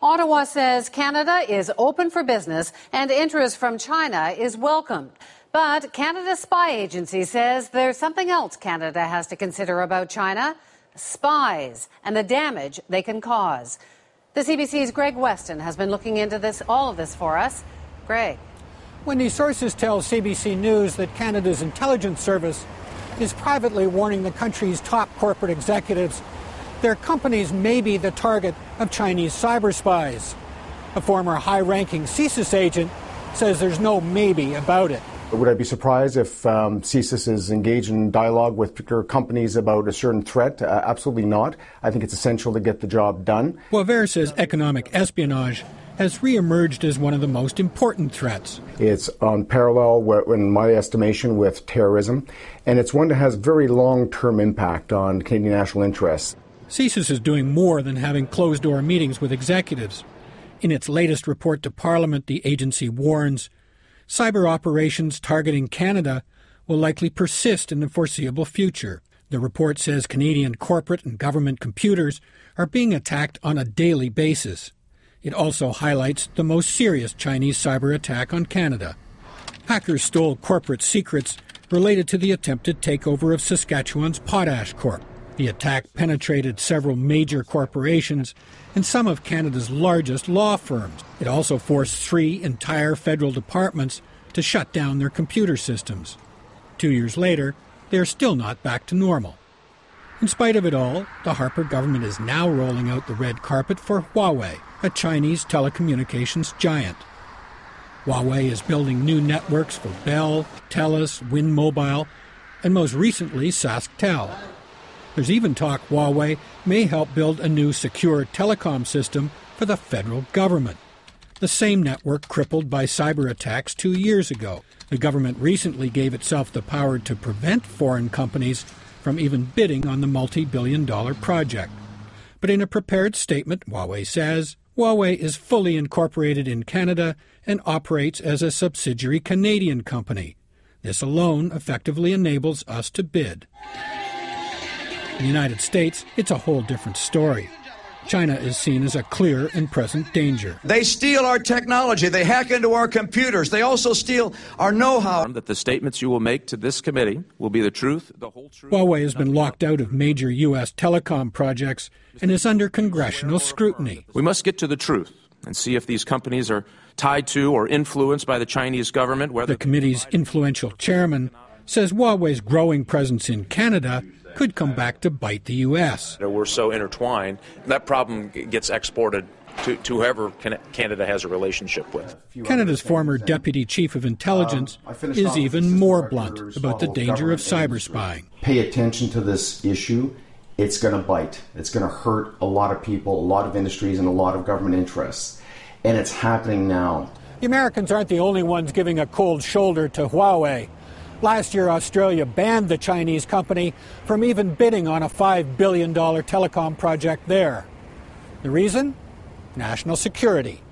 Ottawa says Canada is open for business and interest from China is welcomed. But Canada's spy agency says there's something else Canada has to consider about China: spies and the damage they can cause. The CBC's Greg Weston has been looking into all of this for us. Greg. Wendy, sources tell CBC News that Canada's intelligence service is privately warning the country's top corporate executives their companies may be the target of Chinese cyber spies. A former high-ranking CSIS agent says there's no maybe about it. Would I be surprised if CSIS is engaged in dialogue with particular companies about a certain threat? Absolutely not. I think it's essential to get the job done. Boisvert says economic espionage has re-emerged as one of the most important threats. It's on parallel, in my estimation, with terrorism, and it's one that has very long-term impact on Canadian national interests. CSIS is doing more than having closed-door meetings with executives. In its latest report to Parliament, the agency warns cyber operations targeting Canada will likely persist in the foreseeable future. The report says Canadian corporate and government computers are being attacked on a daily basis. It also highlights the most serious Chinese cyber attack on Canada. Hackers stole corporate secrets related to the attempted takeover of Saskatchewan's Potash Corp. The attack penetrated several major corporations and some of Canada's largest law firms. It also forced 3 entire federal departments to shut down their computer systems. 2 years later, they are still not back to normal. In spite of it all, the Harper government is now rolling out the red carpet for Huawei, a Chinese telecommunications giant. Huawei is building new networks for Bell, Telus, Wind Mobile, and most recently SaskTel. There's even talk Huawei may help build a new secure telecom system for the federal government. The same network crippled by cyber attacks 2 years ago. The government recently gave itself the power to prevent foreign companies from even bidding on the multi-billion-dollar project. But in a prepared statement, Huawei says, Huawei is fully incorporated in Canada and operates as a subsidiary Canadian company. This alone effectively enables us to bid. In the United States, it's a whole different story. China is seen as a clear and present danger. They steal our technology. They hack into our computers. They also steal our know-how. That the statements you will make to this committee will be the truth, the whole truth. Huawei has been locked out of major U.S. telecom projects and is under congressional scrutiny. We must get to the truth and see if these companies are tied to or influenced by the Chinese government. The committee's influential chairman says Huawei's growing presence in Canada could come back to bite the U.S. We're so intertwined, that problem gets exported to whoever Canada has a relationship with. Canada's former Deputy Chief of Intelligence is even more blunt about the danger of cyber spying. Pay attention to this issue. It's going to bite. It's going to hurt a lot of people, a lot of industries, and a lot of government interests. And it's happening now. The Americans aren't the only ones giving a cold shoulder to Huawei. Last year, Australia banned the Chinese company from even bidding on a $5 billion telecom project there. The reason? National security.